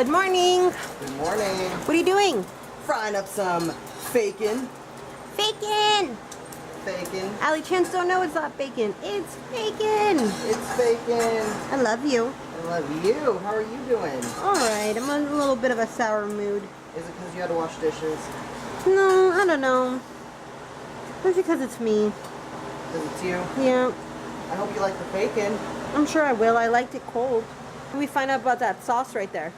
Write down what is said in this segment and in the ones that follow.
Good morning. Good morning. What are you doing? Frying up some bacon. Bacon. Bacon. Allie Chance don't know it's not bacon. It's bacon. It's bacon. I love you. I love you. How are you doing? All right. I'm in a little bit of a sour mood. Is it because you had to wash dishes? No, I don't know. It's because it's me. Because it's you? Yeah. I hope you like the bacon. I'm sure I will. I liked it cold. Let me find out about that sauce right there.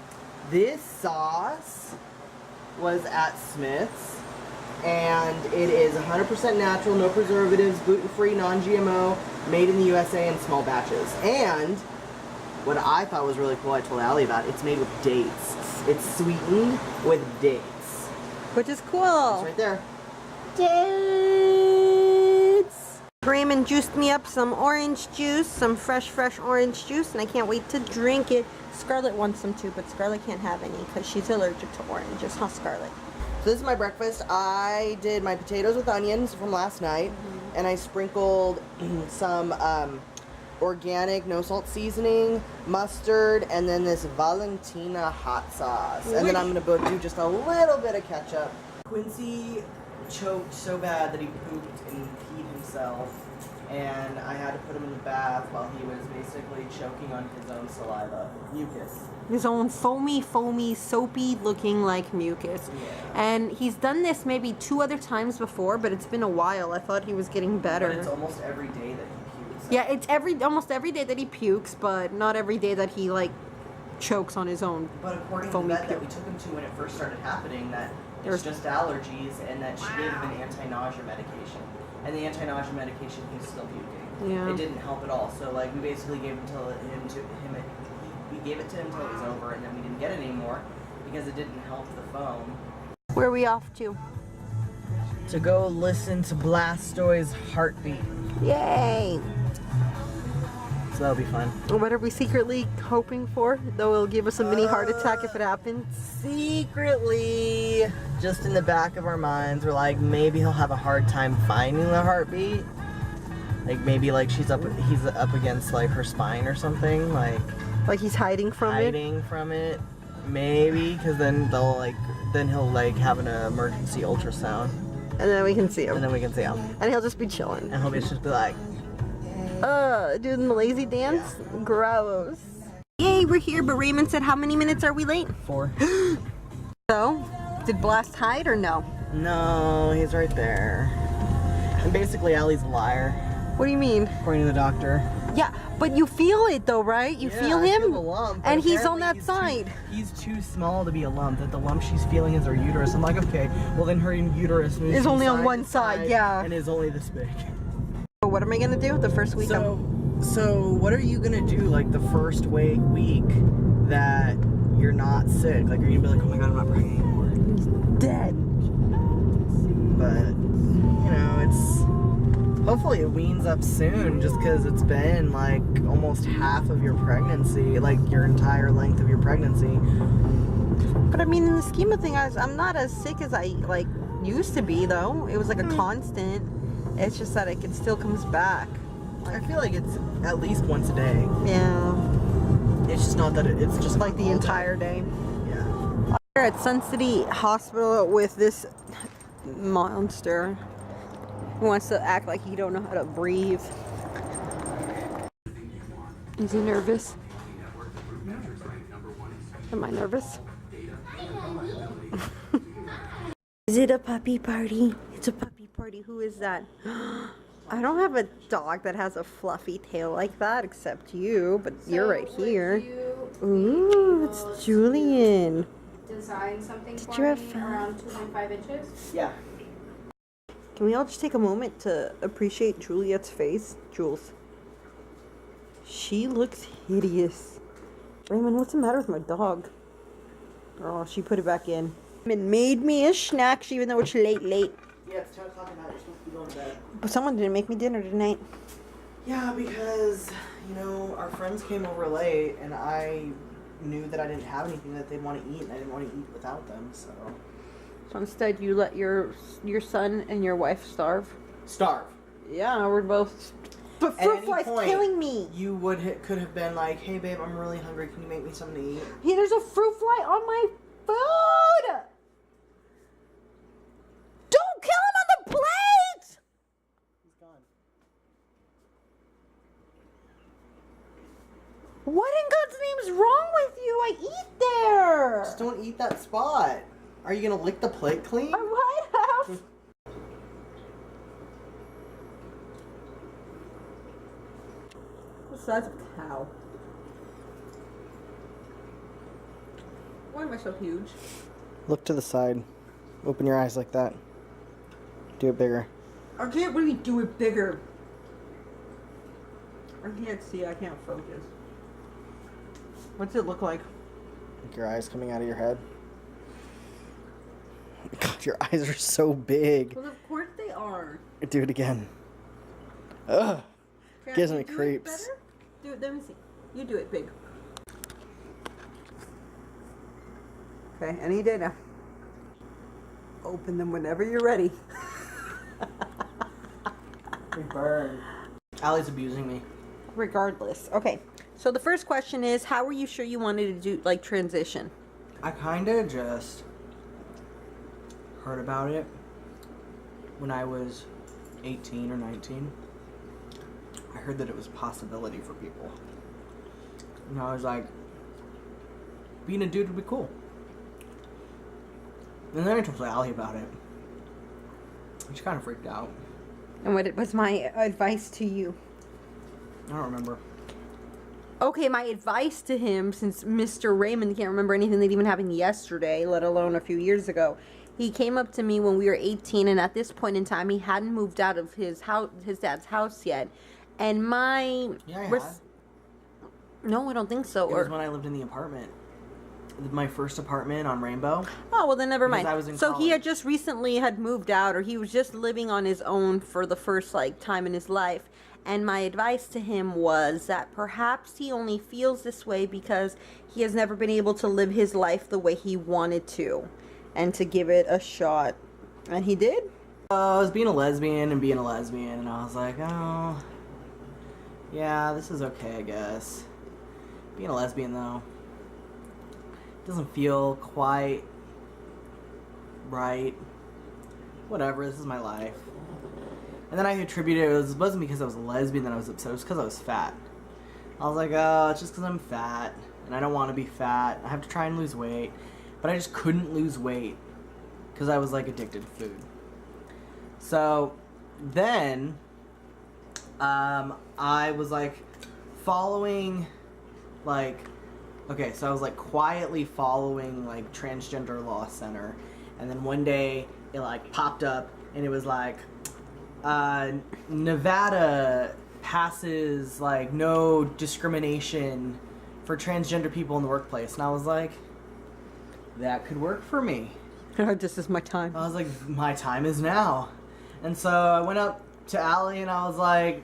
This sauce was at Smith's, and it is 100% natural, no preservatives, gluten-free, non-GMO, made in the USA in small batches. And what I thought was really cool, I told Allie about, it's made with dates. It's sweetened with dates. Which is cool. It's right there. Dates. Rhayemun juiced me up some orange juice, some fresh orange juice, and I can't wait to drink it. Scarlett wants some too, but Scarlett can't have any because she's allergic to oranges, huh, Scarlett? So this is my breakfast. I did my potatoes with onions from last night, and I sprinkled some organic no salt seasoning, mustard, and then this Valentina hot sauce. And then I'm gonna do just a little bit of ketchup. Quincy choked so bad that he pooped and peed himself, and I had to put him in the bath while he was basically choking on his own saliva, mucus. His own foamy, soapy looking like mucus. Yeah. And he's done this maybe 2 other times before, but it's been a while. I thought he was getting better. But it's almost every day that he pukes. Yeah, it's almost every day that he pukes, but not every day that he like chokes on his own. But according to the vet that we took him to when it first started happening, that it's just allergies, and that she gave him an anti-nausea medication. And the anti-nausea medication, he was still puking. Yeah. It didn't help at all. So like we basically gave it to him we gave it to him until it was over, and then we didn't get it anymore because it didn't help the foam. Where are we off to? To go listen to Blastoise heartbeat. Yay! So that'll be fun. What are we secretly hoping for? Though it'll give us a mini heart attack if it happens. Secretly, just in the back of our minds, we're like, maybe he'll have a hard time finding the heartbeat. Like maybe like he's up against like her spine or something, like he's hiding from it. Maybe, because then he'll like have an emergency ultrasound. And then we can see him. And he'll just be chilling. And he'll just be like, doing the lazy dance? Yeah. Gross. Yay, we're here, but Rhayemun said how many minutes are we late? 4. So, did Blast hide or no? No, he's right there. And basically, Allie's a liar. What do you mean? According to the doctor. Yeah, but you feel it though, right? You feel him? I feel the lump, and he's on that side. He's too small to be a lump. That the lump she's feeling is her uterus. I'm like, okay, well then her uterus is only on one side, yeah. And is only this big. So what am I gonna do the first week? So what are you gonna do like the first week that you're not sick? Like, are you gonna be like, oh my god, I'm not pregnant anymore? He's dead. But you know, hopefully it weans up soon, just because it's been like almost half of your pregnancy, like your entire length of your pregnancy. But I mean, in the scheme of things, I'm not as sick as I like used to be, though. It was like a constant. It's just that it still comes back. I feel like it's at least once a day. Yeah. It's just not that it's just like the entire day. Yeah. We're at Sun City Hospital with this monster. He wants to act like he don't know how to breathe. Is he nervous? Am I nervous? Is it a puppy party? It's a puppy party. Who is that? I don't have a dog that has a fluffy tail like that except you, but so you're right here. Ooh, it's Julian. Design something Did for you have me fun? around 2.5 inches? Yeah. Can we all just take a moment to appreciate Juliet's face? Jules. She looks hideous. Rhayemun, what's the matter with my dog? Oh, she put it back in. And made me a snack, even though it's late. Yeah, it's 10 o'clock at night. You're supposed to be going to bed. But someone didn't make me dinner tonight. Yeah, because, you know, our friends came over late, and I knew that I didn't have anything that they'd want to eat, and I didn't want to eat without them, so... So instead, you let your son and your wife starve? Starve. Yeah, we're both... But fruit fly's killing me. You could have been like, hey babe, I'm really hungry. Can you make me something to eat? Yeah, there's a fruit fly on is wrong with you? I eat there. Just don't eat that spot. Are you gonna lick the plate clean? I might have. The size of a cow. Why am I so huge? Look to the side. Open your eyes like that. Do it bigger. I can't really do it bigger. I can't see. I can't focus. What's it look like? Like your eyes coming out of your head. God, your eyes are so big. Well, of course they are. Do it again. Ugh. Can Gives you me do it creeps. better? Do it. Let me see. You do it big. Okay, any day now. Open them whenever you're ready. They burn. Allie's abusing me. Regardless. Okay. So the first question is, how were you sure you wanted to do, like, transition? I kinda just heard about it when I was 18 or 19. I heard that it was a possibility for people. And I was like, being a dude would be cool. And then I told Allie about it. She kind of freaked out. And what was my advice to you? I don't remember. Okay, my advice to him, since Mr. Rhayemun can't remember anything that even happened yesterday, let alone a few years ago, he came up to me when we were 18, and at this point in time, he hadn't moved out of his house, his dad's house yet. And my... Yeah, I had. No, I don't think so. It was when I lived in the apartment. My first apartment on Rainbow. Oh, well then never mind. I was in so he college. had just recently had moved out, or he was just living on his own for the first like time in his life. And my advice to him was that perhaps he only feels this way because he has never been able to live his life the way he wanted to, and to give it a shot. And he did. I was being a lesbian, and I was like, oh, yeah, this is okay, I guess. Being a lesbian, though, doesn't feel quite right. Whatever, this is my life. And then I attributed it wasn't because I was a lesbian that I was upset, it was because I was fat. I was like, oh, it's just because I'm fat, and I don't want to be fat. I have to try and lose weight. But I just couldn't lose weight because I was, like, addicted to food. So then I was, like, following, like... Okay, so I was, like, quietly following, like, Transgender Law Center. And then one day, it, like, popped up, and it was, like, Nevada passes, like, no discrimination for transgender people in the workplace. And I was like, that could work for me. This is my time. I was like, my time is now. And so I went up to Allie, and I was like,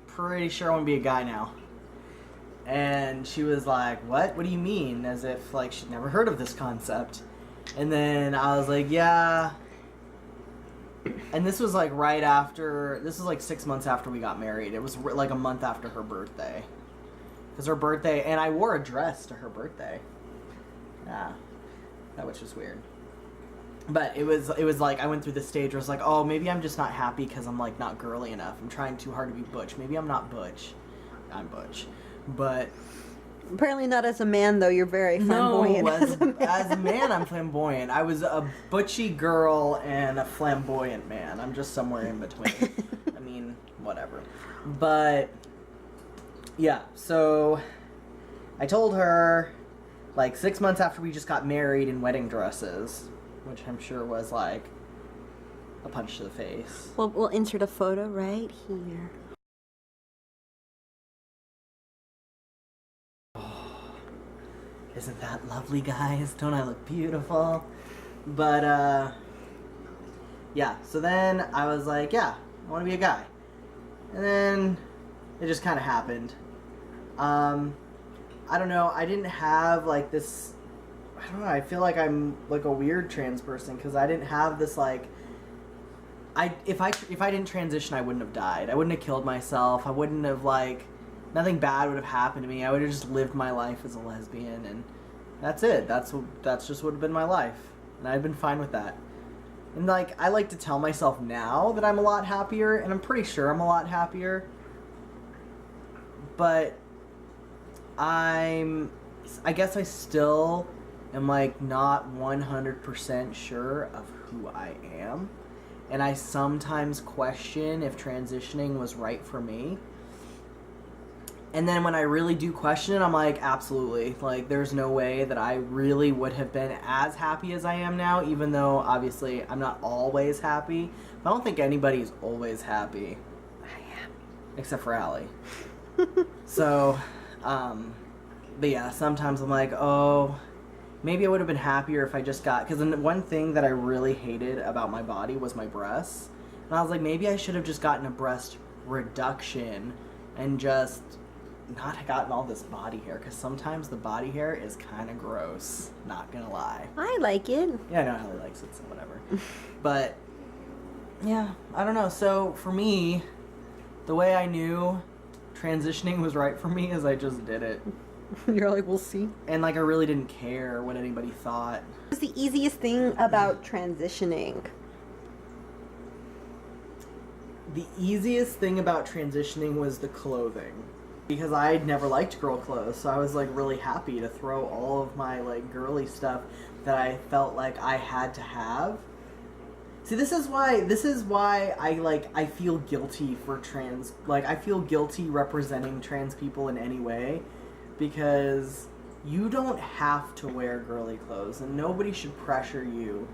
pretty sure I want to be a guy now. And she was like, what? What do you mean? As if, like, she'd never heard of this concept. And then I was like, yeah. And this was, like, right after... This was, like, 6 months after we got married. It was, like, a month after her birthday. Because her birthday... And I wore a dress to her birthday. Yeah. That was just weird. But it was, like, I went through this stage where I was like, oh, maybe I'm just not happy because I'm, like, not girly enough. I'm trying too hard to be butch. Maybe I'm not butch. I'm butch. But apparently not as a man, though. You're very flamboyant. No, as a man, I'm flamboyant. I was a butchy girl and a flamboyant man. I'm just somewhere in between. I mean, whatever. But yeah, so I told her, like, 6 months after we just got married in wedding dresses, which I'm sure was like a punch to the face. Well, we'll insert a photo right here. Isn't that lovely, guys? Don't I look beautiful? But, yeah. So then I was like, yeah, I want to be a guy. And then it just kind of happened. I don't know. I didn't have, like, this... I don't know. I feel like I'm, like, a weird trans person because I didn't have this, like... If I didn't transition, I wouldn't have died. I wouldn't have killed myself. I wouldn't have, like... Nothing bad would have happened to me. I would have just lived my life as a lesbian, and that's it. That's just would have been my life, and I'd been fine with that. And, like, I like to tell myself now that I'm a lot happier, and I'm pretty sure I'm a lot happier. But I guess I still am like not 100% sure of who I am, and I sometimes question if transitioning was right for me. And then when I really do question it, I'm like, absolutely. Like, there's no way that I really would have been as happy as I am now, even though, obviously, I'm not always happy. But I don't think anybody's always happy. I am. Except for Allie. So, but yeah, sometimes I'm like, oh, maybe I would have been happier if I just got... Because one thing that I really hated about my body was my breasts. And I was like, maybe I should have just gotten a breast reduction and just... not gotten all this body hair, because sometimes the body hair is kind of gross, not gonna lie. I like it. Yeah, I know Hallie likes it, so whatever. But yeah, I don't know. So for me, the way I knew transitioning was right for me is I just did it. You're like, we'll see. And like, I really didn't care what anybody thought. What's the easiest thing about transitioning? The easiest thing about transitioning was the clothing. Because I'd never liked girl clothes, so I was like really happy to throw all of my like girly stuff that I felt like I had to have. See, this is why I feel guilty for trans, like I feel guilty representing trans people in any way, because you don't have to wear girly clothes, and nobody should pressure you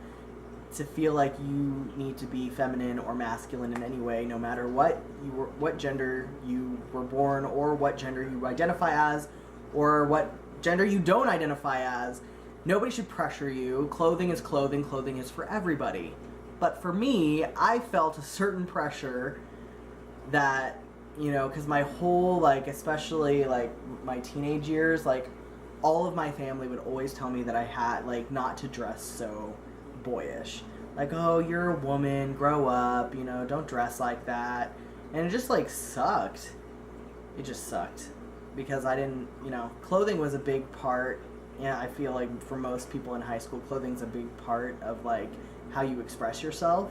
to feel like you need to be feminine or masculine in any way, no matter what gender you were born, or what gender you identify as, or what gender you don't identify as. Nobody should pressure you. Clothing is clothing. Clothing is for everybody. But for me, I felt a certain pressure that, you know, because my whole, like, especially, like, my teenage years, like, all of my family would always tell me that I had, like, not to dress so boyish. Like, oh, you're a woman, grow up, you know, don't dress like that. And it just, like, sucked. It just sucked. Because I didn't, you know, clothing was a big part. Yeah, I feel like for most people in high school, clothing's a big part of, like, how you express yourself.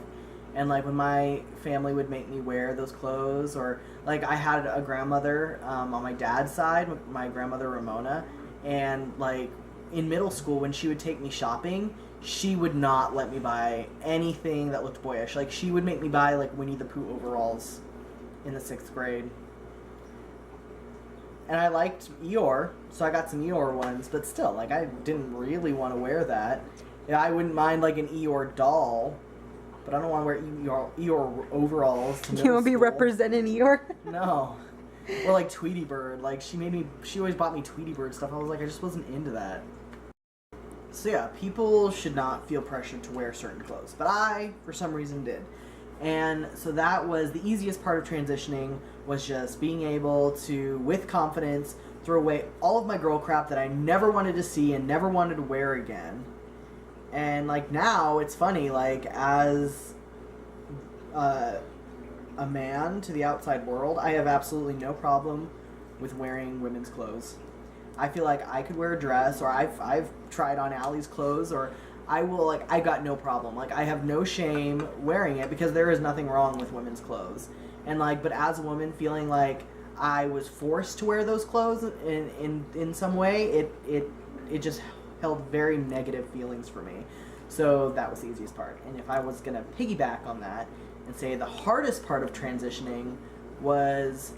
And, like, when my family would make me wear those clothes, or, like, I had a grandmother on my dad's side, my grandmother Ramona, and, like, in middle school, when she would take me shopping, she would not let me buy anything that looked boyish. Like, she would make me buy, like, Winnie the Pooh overalls in the 6th grade. And I liked Eeyore, so I got some Eeyore ones, but still, like, I didn't really want to wear that. Yeah, I wouldn't mind, like, an Eeyore doll, but I don't want to wear Eeyore overalls to middle You want to be school. representing Eeyore? No. Or, like, Tweety Bird. Like, she always bought me Tweety Bird stuff. I was like, I just wasn't into that. So yeah, people should not feel pressured to wear certain clothes. But I, for some reason, did. And so that was the easiest part of transitioning, was just being able to, with confidence, throw away all of my girl crap that I never wanted to see and never wanted to wear again. And, like, now, it's funny, like, as a man to the outside world, I have absolutely no problem with wearing women's clothes. I feel like I could wear a dress, or I've tried on Allie's clothes, or I will, like, I got no problem. Like, I have no shame wearing it, because there is nothing wrong with women's clothes. And, like, but as a woman, feeling like I was forced to wear those clothes in some way, it just held very negative feelings for me. So that was the easiest part. And if I was going to piggyback on that and say the hardest part of transitioning was,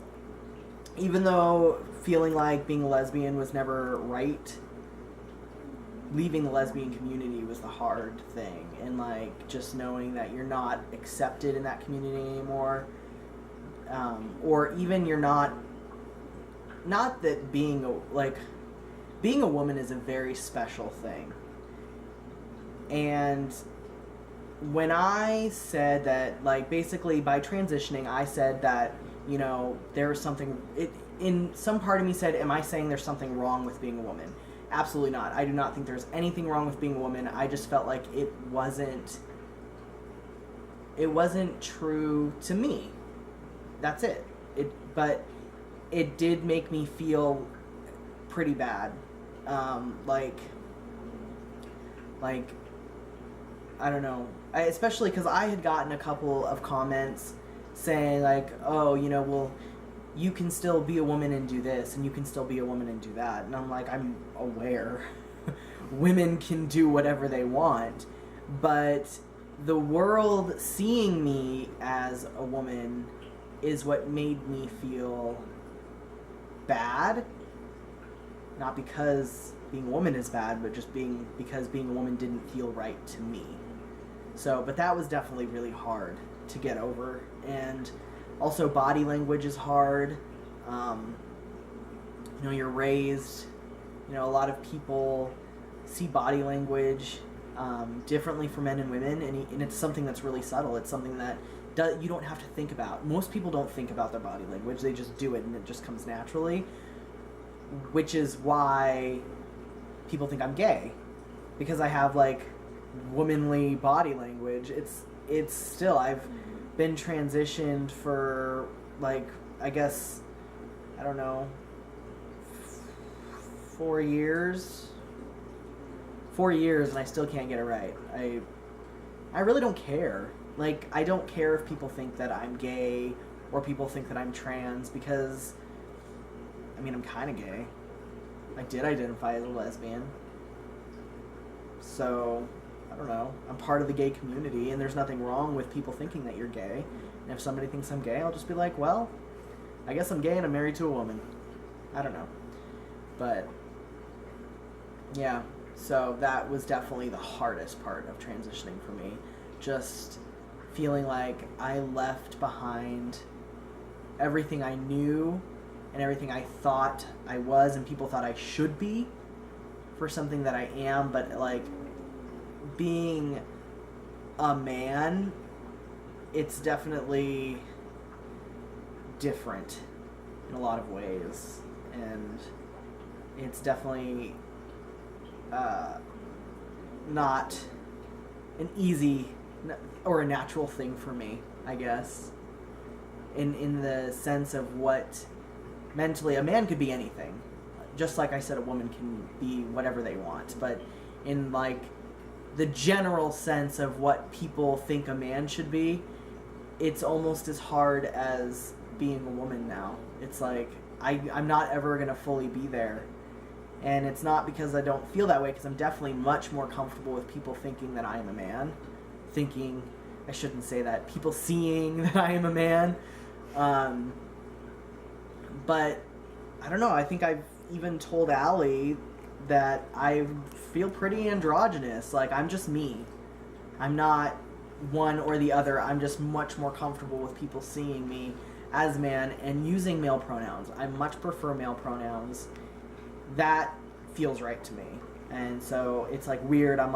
even though feeling like being a lesbian was never right, leaving the lesbian community was the hard thing. And, like, just knowing that you're not accepted in that community anymore, or even you're not that being a woman is a very special thing. And when I said that, like, basically by transitioning, I said that, you know, there was something, in some part of me said, am I saying there's something wrong with being a woman? Absolutely not. I do not think there's anything wrong with being a woman. I just felt like it wasn't true to me. That's it. But it did make me feel pretty bad. Like, I don't know. Especially because I had gotten a couple of comments saying, like, oh, you know, well, you can still be a woman and do this, and you can still be a woman and do that. And I'm like, I'm aware. Women can do whatever they want. But the world seeing me as a woman is what made me feel bad. Not because being a woman is bad, but just because being a woman didn't feel right to me. So, but that was definitely really hard to get over. And also body language is hard. You're raised, a lot of people see body language differently for men and women, and it's something that's really subtle. It's something that you don't have to think about. Most people don't think about their body language. They just do it, and it just comes naturally, which is why people think I'm gay, because I have, womanly body language. It's still, I've been transitioned for, I guess, I don't know, 4 years, and I still can't get it right. I really don't care. I don't care if people think that I'm gay or people think that I'm trans, because, I'm kind of gay. I did identify as a lesbian. So, I don't know. I'm part of the gay community, and there's nothing wrong with people thinking that you're gay. And if somebody thinks I'm gay, I'll just be like, well, I guess I'm gay and I'm married to a woman. I don't know. But, yeah. So that was definitely the hardest part of transitioning for me. Just feeling like I left behind everything I knew and everything I thought I was and people thought I should be for something that I am. But, being a man, it's definitely different in a lot of ways. And it's definitely not an easy or a natural thing for me, I guess. In the sense of what mentally, a man could be anything. Just like I said, a woman can be whatever they want. But in the general sense of what people think a man should be, it's almost as hard as being a woman now. It's I'm not ever going to fully be there. And it's not because I don't feel that way, because I'm definitely much more comfortable with people thinking that I am a man. I shouldn't say that, people seeing that I am a man. But, I don't know, I think I've even told Allie that I feel pretty androgynous. I'm just me. I'm not one or the other. I'm just much more comfortable with people seeing me as a man and using male pronouns. I much prefer male pronouns. That feels right to me. And so it's weird. I'm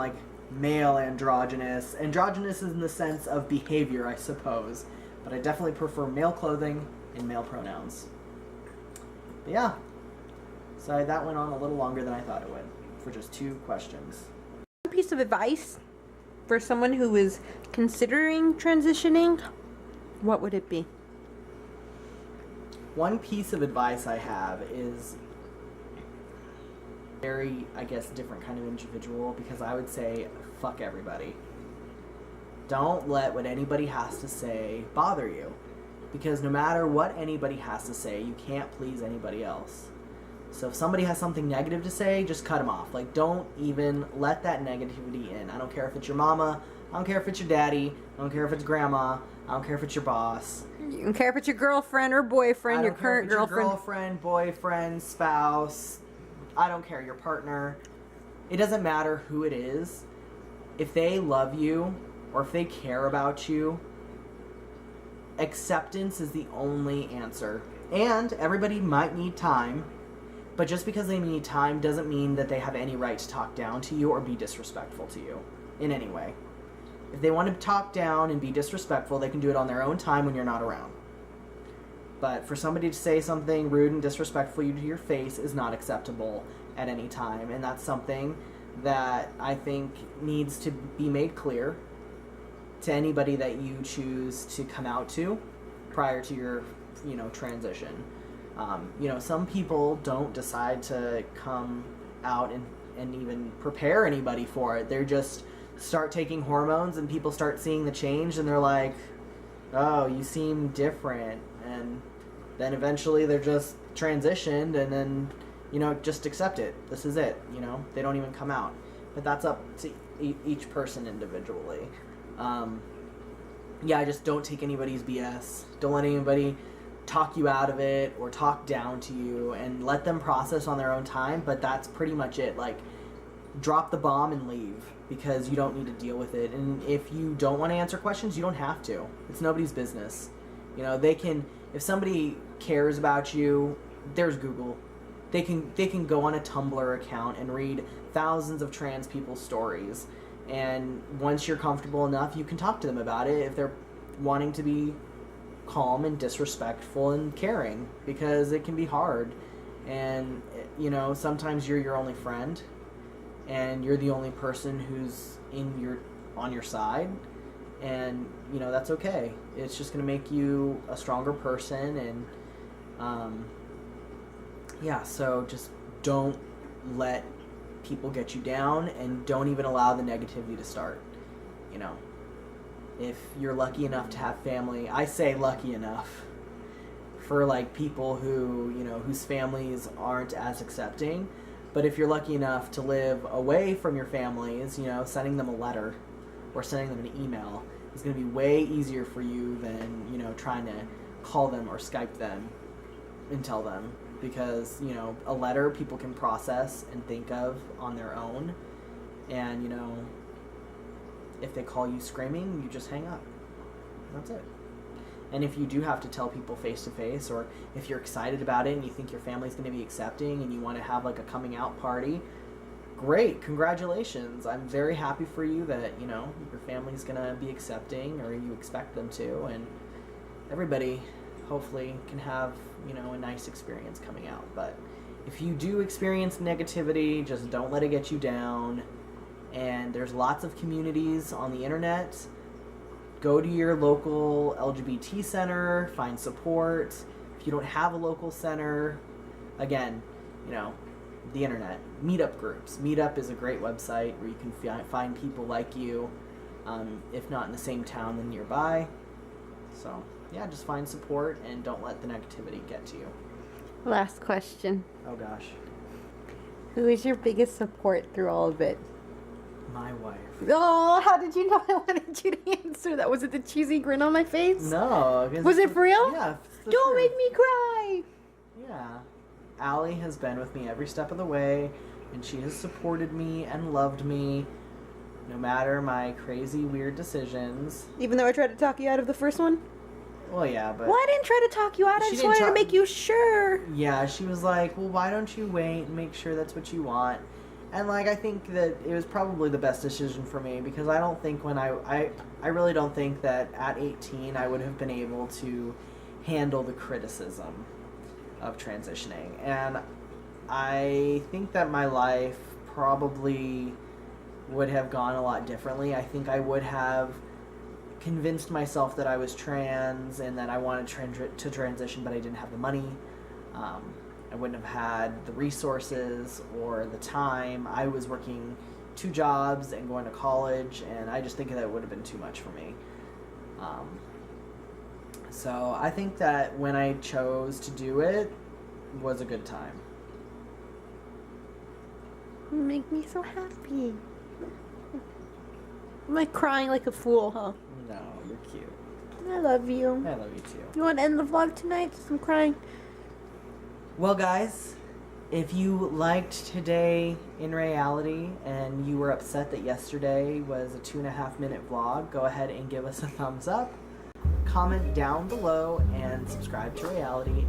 male androgynous. Androgynous is in the sense of behavior, I suppose. But I definitely prefer male clothing and male pronouns. But yeah. So that went on a little longer than I thought it would for just 2 questions. One piece of advice for someone who is considering transitioning, what would it be? One piece of advice I have is very, I guess, different kind of individual, because I would say, fuck everybody. Don't let what anybody has to say bother you, because no matter what anybody has to say, you can't please anybody else. So if somebody has something negative to say, just cut them off. Don't even let that negativity in. I don't care if it's your mama, I don't care if it's your daddy, I don't care if it's grandma, I don't care if it's your boss. You don't care if it's your girlfriend or boyfriend, your current girlfriend. Your girlfriend, boyfriend, spouse, I don't care, your partner. It doesn't matter who it is. If they love you or if they care about you, acceptance is the only answer. And everybody might need time, but just because they need time doesn't mean that they have any right to talk down to you or be disrespectful to you in any way. If they want to talk down and be disrespectful, they can do it on their own time when you're not around. But for somebody to say something rude and disrespectful to your face is not acceptable at any time. And that's something that I think needs to be made clear to anybody that you choose to come out to prior to your, transition. Some people don't decide to come out and even prepare anybody for it. They're just start taking hormones and people start seeing the change and they're like, oh, you seem different. And then eventually they're just transitioned, and then, you know, just accept it. This is it, you know? They don't even come out. But that's up to each person individually. Yeah, just don't take anybody's BS. Don't let anybody talk you out of it or talk down to you, and let them process on their own time. But that's pretty much it. Like, drop the bomb and leave, because you don't need to deal with it. And if you don't want to answer questions, you don't have to. It's nobody's business. You know, they can, if somebody cares about you, there's Google. They can go on a Tumblr account and read thousands of trans people's stories. And once you're comfortable enough, you can talk to them about it if they're wanting to be calm and disrespectful and caring, because it can be hard. And, you know, sometimes you're your only friend, and you're the only person who's on your side, and, you know, that's okay. It's just going to make you a stronger person. And yeah, so just don't let people get you down, and don't even allow the negativity to start. You know, if you're lucky enough to have family, I say lucky enough, for like people who, you know, whose families aren't as accepting. But if you're lucky enough to live away from your families, you know, sending them a letter or sending them an email is going to be way easier for you than, you know, trying to call them or Skype them and tell them. Because, you know, a letter people can process and think of on their own. And, you know, if they call you screaming, you just hang up. That's it. And if you do have to tell people face to face, or if you're excited about it and you think your family's going to be accepting and you want to have like a coming out party, great, congratulations. I'm very happy for you that, you know, your family's going to be accepting, or you expect them to, and everybody hopefully can have, you know, a nice experience coming out. But if you do experience negativity, just don't let it get you down. And there's lots of communities on the internet. Go to your local LGBT center, find support. If you don't have a local center, again, you know, the internet, meetup groups. Meetup is a great website where you can find people like you, if not in the same town, then nearby. So yeah, just find support and don't let the negativity get to you. Last question. Oh gosh. Who is your biggest support through all of it? My wife. Oh, how did you know I wanted you to answer that? Was it the cheesy grin on my face? No. Was it for real? Yeah. Don't make me cry. Yeah. Allie has been with me every step of the way, and she has supported me and loved me, no matter my crazy, weird decisions. Even though I tried to talk you out of the first one? Well, yeah, but... Well, I didn't try to talk you out. I just wanted to make you sure. Yeah, she was like, well, why don't you wait and make sure that's what you want? And, like, I think that it was probably the best decision for me, because I don't think when I really don't think that at 18 I would have been able to handle the criticism of transitioning. And I think that my life probably would have gone a lot differently. I think I would have convinced myself that I was trans and that I wanted to transition, but I didn't have the money. I wouldn't have had the resources or the time. I was working 2 jobs and going to college, and I just think that would have been too much for me. So I think that when I chose to do it was a good time. You make me so happy. I'm like crying like a fool, huh? No, you're cute. I love you. I love you too. You want to end the vlog tonight? Just I'm crying. Well, guys, if you liked today in reality and you were upset that yesterday was a 2.5-minute vlog, go ahead and give us a thumbs up, comment down below, and subscribe to Reality.